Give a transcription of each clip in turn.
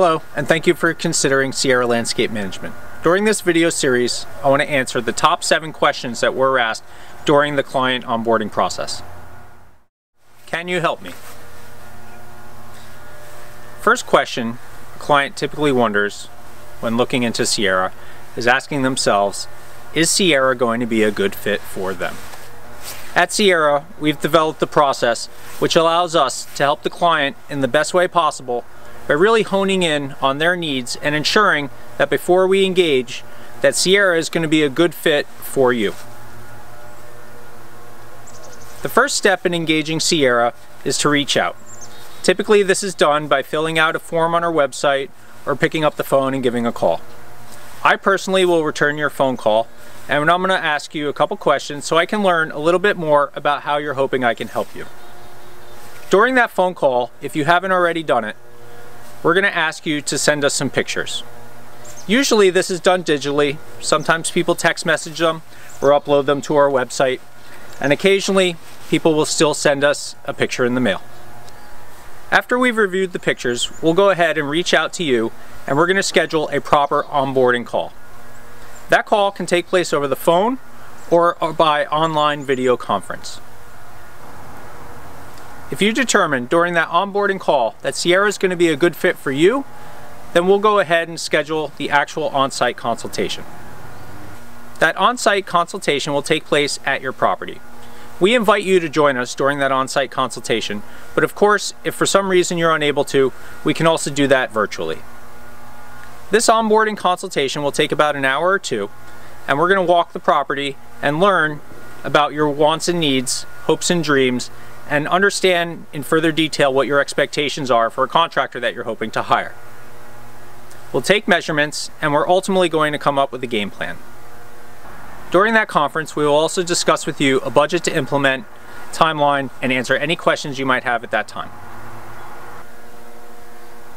Hello, and thank you for considering Sierra Landscape Management. During this video series, I want to answer the top 7 questions that were asked during the client onboarding process. Can you help me? First question a client typically wonders when looking into Sierra is asking themselves, is Sierra going to be a good fit for them? At Sierra, we've developed the process which allows us to help the client in the best way possible by really honing in on their needs and ensuring that before we engage, that Sierra is going to be a good fit for you. The first step in engaging Sierra is to reach out. Typically this is done by filling out a form on our website or picking up the phone and giving a call. I personally will return your phone call, and I'm going to ask you a couple questions so I can learn a little bit more about how you're hoping I can help you. During that phone call, if you haven't already done it, we're going to ask you to send us some pictures. Usually this is done digitally. Sometimes people text message them or upload them to our website, and occasionally people will still send us a picture in the mail. After we've reviewed the pictures, we'll go ahead and reach out to you, and we're going to schedule a proper onboarding call. That call can take place over the phone or by online video conference. If you determine during that onboarding call that Sierra is going to be a good fit for you, then we'll go ahead and schedule the actual on-site consultation. That on-site consultation will take place at your property. We invite you to join us during that on-site consultation, but of course, if for some reason you're unable to, we can also do that virtually. This onboarding consultation will take about an hour or two, and we're going to walk the property and learn about your wants and needs, hopes and dreams, and understand in further detail what your expectations are for a contractor that you're hoping to hire. We'll take measurements, and we're ultimately going to come up with a game plan. During that conference, we will also discuss with you a budget to implement, timeline, and answer any questions you might have at that time.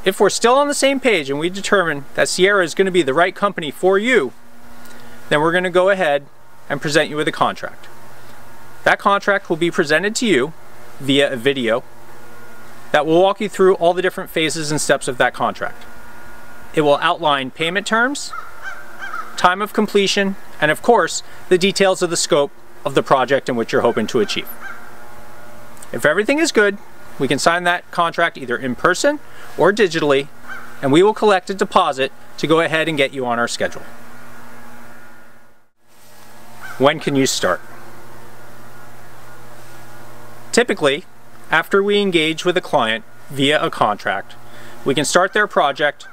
If we're still on the same page and we determine that Sierra is going to be the right company for you, then we're going to go ahead and present you with a contract. That contract will be presented to you via a video that will walk you through all the different phases and steps of that contract. It will outline payment terms, time of completion, and of course, the details of the scope of the project in which you're hoping to achieve. If everything is good, we can sign that contract either in person or digitally, and we will collect a deposit to go ahead and get you on our schedule. When can you start? Typically, after we engage with a client via a contract, we can start their project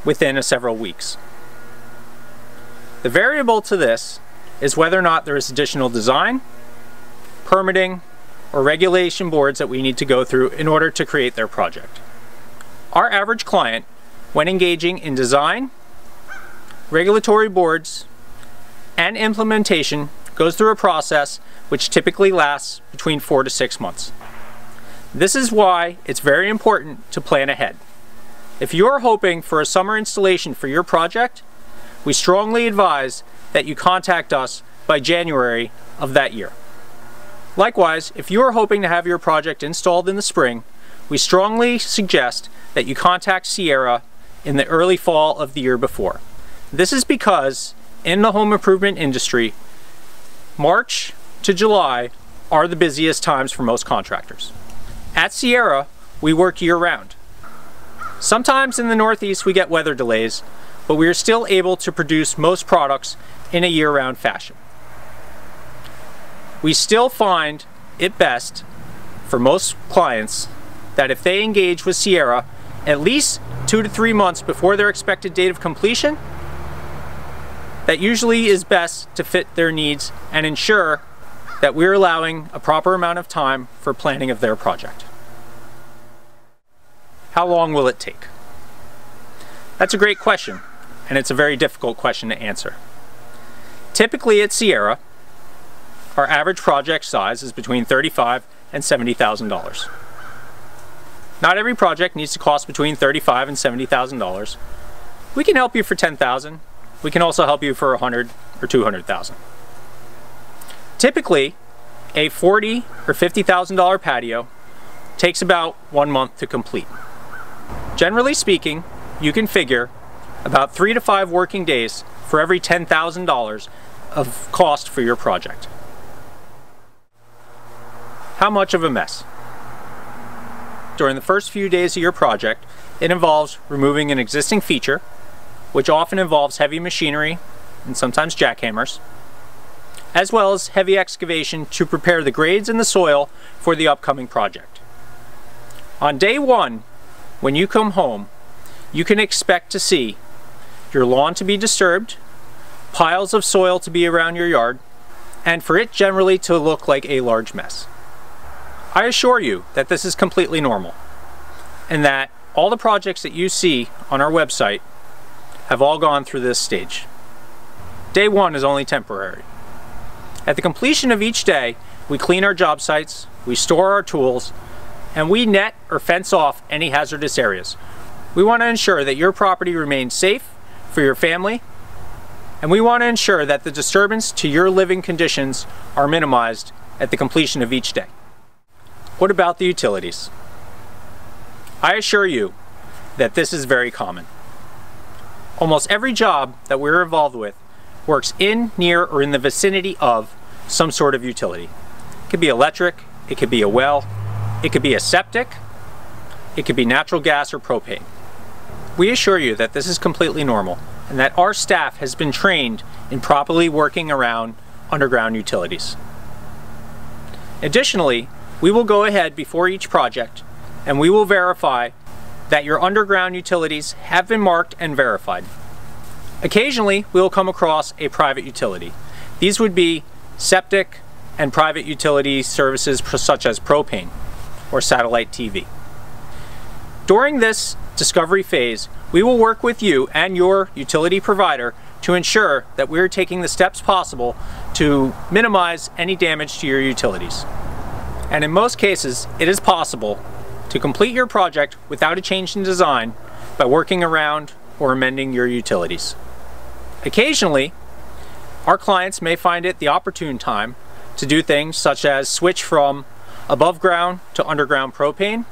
within several weeks. The variable to this is whether or not there is additional design, permitting, or regulation boards that we need to go through in order to create their project. Our average client, when engaging in design, regulatory boards, and implementation, goes through a process which typically lasts between 4 to 6 months. This is why it's very important to plan ahead. If you're hoping for a summer installation for your project, we strongly advise that you contact us by January of that year. Likewise, if you are hoping to have your project installed in the spring, we strongly suggest that you contact Sierra in the early fall of the year before. This is because in the home improvement industry, March to July are the busiest times for most contractors. At Sierra, we work year-round. Sometimes in the Northeast we get weather delays, but we are still able to produce most products in a year-round fashion. We still find it best for most clients that if they engage with Sierra at least 2 to 3 months before their expected date of completion, that usually is best to fit their needs and ensure that we're allowing a proper amount of time for planning of their project. How long will it take? That's a great question, and it's a very difficult question to answer. Typically at Sierra, our average project size is between $35,000 and $70,000. Not every project needs to cost between $35,000 and $70,000. We can help you for $10,000. We can also help you for $100,000 or $200,000. Typically, a $40,000 or $50,000 patio takes about 1 month to complete. Generally speaking, you can figure about 3 to 5 working days for every $10,000 of cost for your project. How much of a mess? During the first few days of your project, it involves removing an existing feature, which often involves heavy machinery and sometimes jackhammers, as well as heavy excavation to prepare the grades in the soil for the upcoming project. On day 1, when you come home, you can expect to see your lawn to be disturbed, piles of soil to be around your yard, and for it generally to look like a large mess. I assure you that this is completely normal, and that all the projects that you see on our website have all gone through this stage. Day 1 is only temporary. At the completion of each day, we clean our job sites, we store our tools, and we net or fence off any hazardous areas. We want to ensure that your property remains safe for your family, and we want to ensure that the disturbance to your living conditions are minimized at the completion of each day. What about the utilities? I assure you that this is very common. Almost every job that we're involved with works in, near, or in the vicinity of some sort of utility. It could be electric, it could be a well, it could be a septic, it could be natural gas or propane. We assure you that this is completely normal and that our staff has been trained in properly working around underground utilities. Additionally, we will go ahead before each project and we will verify that your underground utilities have been marked and verified. Occasionally, we will come across a private utility. These would be septic and private utility services such as propane or satellite TV. During this discovery phase, we will work with you and your utility provider to ensure that we're taking the steps possible to minimize any damage to your utilities. And in most cases, it is possible to complete your project without a change in design by working around or amending your utilities. Occasionally, our clients may find it the opportune time to do things such as switch from above ground to underground propane,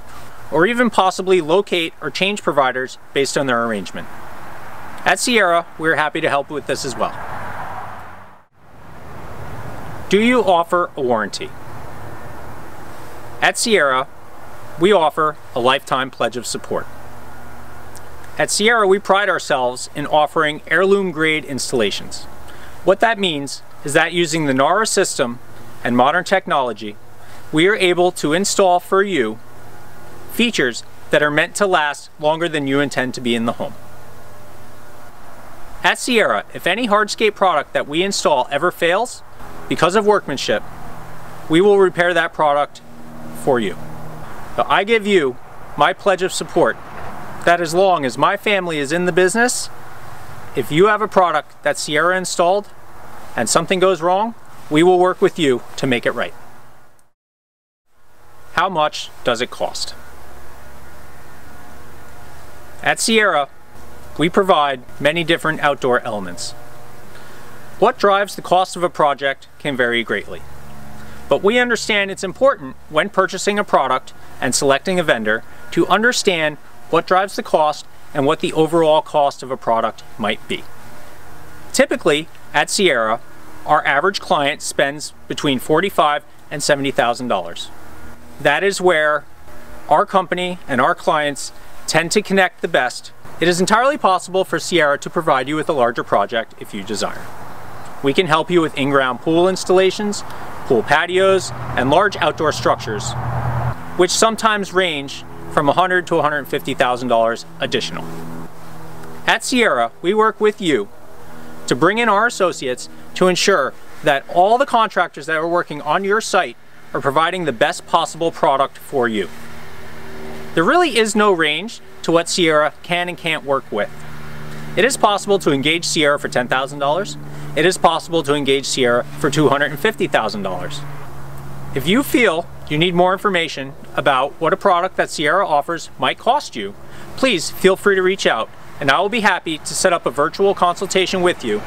or even possibly locate or change providers based on their arrangement. At Sierra, we're happy to help with this as well. Do you offer a warranty? At Sierra, we offer a lifetime pledge of support. At Sierra, we pride ourselves in offering heirloom grade installations. What that means is that using the Nara System and modern technology, we are able to install for you features that are meant to last longer than you intend to be in the home. At Sierra, if any hardscape product that we install ever fails because of workmanship, we will repair that product for you. So I give you my pledge of support that as long as my family is in the business, if you have a product that Sierra installed and something goes wrong, we will work with you to make it right. How much does it cost? At Sierra, we provide many different outdoor elements. What drives the cost of a project can vary greatly. But we understand it's important when purchasing a product and selecting a vendor to understand what drives the cost and what the overall cost of a product might be. Typically, at Sierra, our average client spends between $45,000 and $70,000. That is where our company and our clients tend to connect the best. It is entirely possible for Sierra to provide you with a larger project if you desire. We can help you with in-ground pool installations, pool patios, and large outdoor structures, which sometimes range from $100,000 to $150,000 additional. At Sierra, we work with you to bring in our associates to ensure that all the contractors that are working on your site are providing the best possible product for you. There really is no range to what Sierra can and can't work with. It is possible to engage Sierra for $10,000. It is possible to engage Sierra for $250,000. If you feel you need more information about what a product that Sierra offers might cost you, please feel free to reach out and I will be happy to set up a virtual consultation with you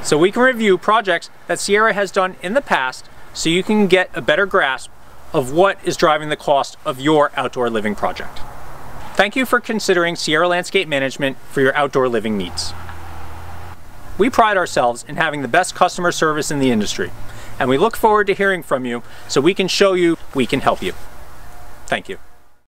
so we can review projects that Sierra has done in the past so you can get a better grasp of what is driving the cost of your outdoor living project. Thank you for considering Sierra Landscape Management for your outdoor living needs. We pride ourselves in having the best customer service in the industry, and we look forward to hearing from you so we can show you we can help you. Thank you.